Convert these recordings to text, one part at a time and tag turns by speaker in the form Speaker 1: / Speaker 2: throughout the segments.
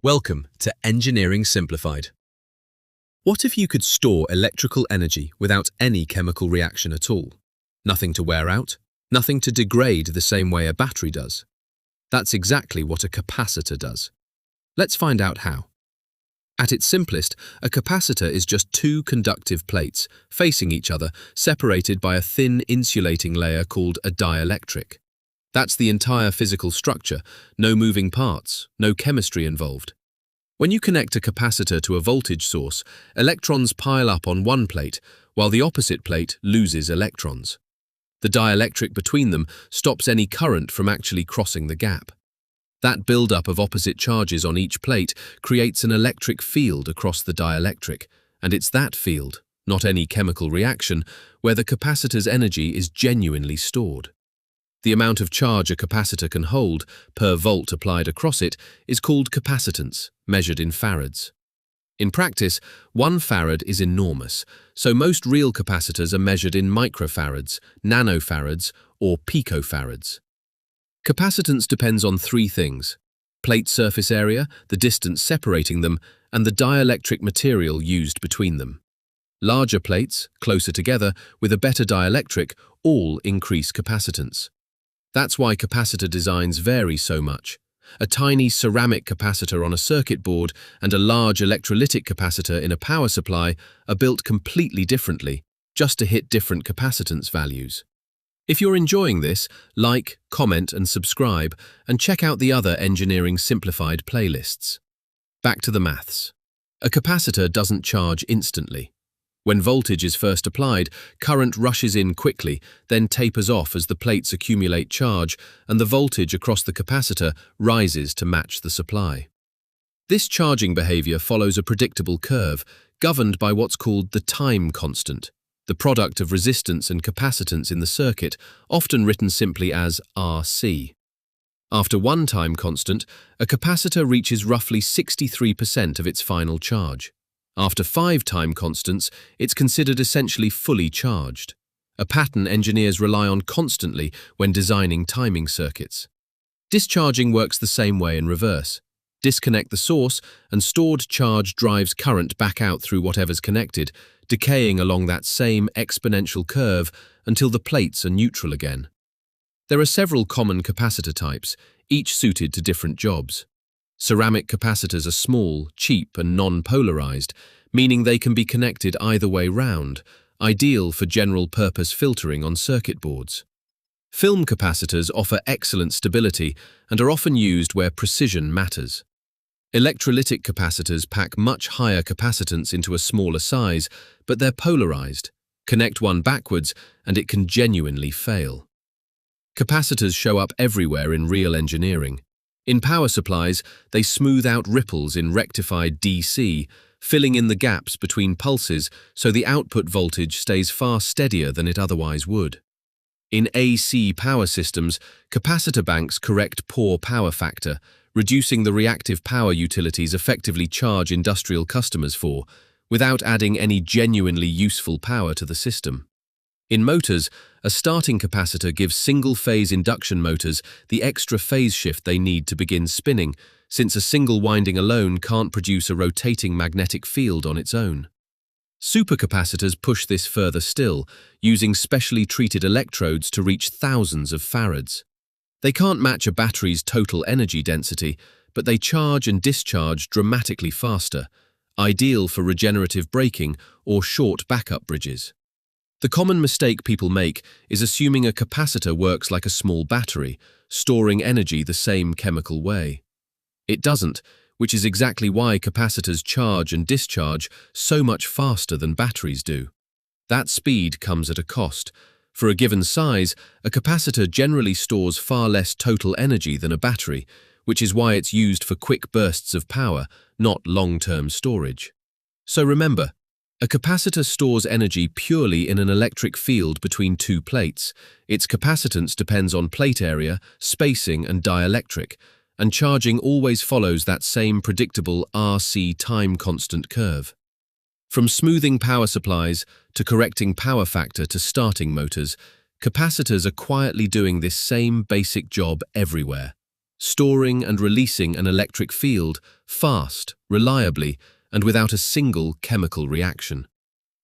Speaker 1: Welcome to Engineering Simplified. What if you could store electrical energy without any chemical reaction at all? Nothing to wear out, nothing to degrade the same way a battery does. That's exactly what a capacitor does. Let's find out how. At its simplest, a capacitor is just two conductive plates facing each other, separated by a thin insulating layer called a dielectric. That's the entire physical structure, no moving parts, no chemistry involved. When you connect a capacitor to a voltage source, electrons pile up on one plate, while the opposite plate loses electrons. The dielectric between them stops any current from actually crossing the gap. That buildup of opposite charges on each plate creates an electric field across the dielectric, and it's that field, not any chemical reaction, where the capacitor's energy is genuinely stored. The amount of charge a capacitor can hold, per volt applied across it, is called capacitance, measured in farads. In practice, 1 farad is enormous, so most real capacitors are measured in microfarads, nanofarads, or picofarads. Capacitance depends on three things: plate surface area, the distance separating them, and the dielectric material used between them. Larger plates, closer together, with a better dielectric, all increase capacitance. That's why capacitor designs vary so much. A tiny ceramic capacitor on a circuit board and a large electrolytic capacitor in a power supply are built completely differently, just to hit different capacitance values. If you're enjoying this, like, comment and subscribe, and check out the other Engineering Simplified playlists. Back to the maths. A capacitor doesn't charge instantly. When voltage is first applied, current rushes in quickly, then tapers off as the plates accumulate charge and the voltage across the capacitor rises to match the supply. This charging behavior follows a predictable curve, governed by what's called the time constant, the product of resistance and capacitance in the circuit, often written simply as RC. After one time constant, a capacitor reaches roughly 63% of its final charge. After 5 time constants, it's considered essentially fully charged, a pattern engineers rely on constantly when designing timing circuits. Discharging works the same way in reverse. Disconnect the source, and stored charge drives current back out through whatever's connected, decaying along that same exponential curve until the plates are neutral again. There are several common capacitor types, each suited to different jobs. Ceramic capacitors are small, cheap, and non-polarized, meaning they can be connected either way round, ideal for general-purpose filtering on circuit boards. Film capacitors offer excellent stability and are often used where precision matters. Electrolytic capacitors pack much higher capacitance into a smaller size, but they're polarized. Connect one backwards, and it can genuinely fail. Capacitors show up everywhere in real engineering. In power supplies, they smooth out ripples in rectified DC, filling in the gaps between pulses so the output voltage stays far steadier than it otherwise would. In AC power systems, capacitor banks correct poor power factor, reducing the reactive power utilities effectively charge industrial customers for, without adding any genuinely useful power to the system. In motors, a starting capacitor gives single-phase induction motors the extra phase shift they need to begin spinning, since a single winding alone can't produce a rotating magnetic field on its own. Supercapacitors push this further still, using specially treated electrodes to reach thousands of farads. They can't match a battery's total energy density, but they charge and discharge dramatically faster, ideal for regenerative braking or short backup bridges. The common mistake people make is assuming a capacitor works like a small battery, storing energy the same chemical way. It doesn't, which is exactly why capacitors charge and discharge so much faster than batteries do. That speed comes at a cost. For a given size, a capacitor generally stores far less total energy than a battery, which is why it's used for quick bursts of power, not long-term storage. So remember, a capacitor stores energy purely in an electric field between two plates. Its capacitance depends on plate area, spacing, and dielectric, and charging always follows that same predictable RC time constant curve. From smoothing power supplies to correcting power factor to starting motors, capacitors are quietly doing this same basic job everywhere. storing and releasing an electric field fast, reliably, and without a single chemical reaction.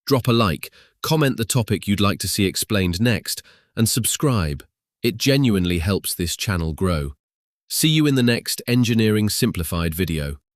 Speaker 1: Drop a like, comment the topic you'd like to see explained next, and subscribe. It genuinely helps this channel grow. See you in the next Engineering Simplified video.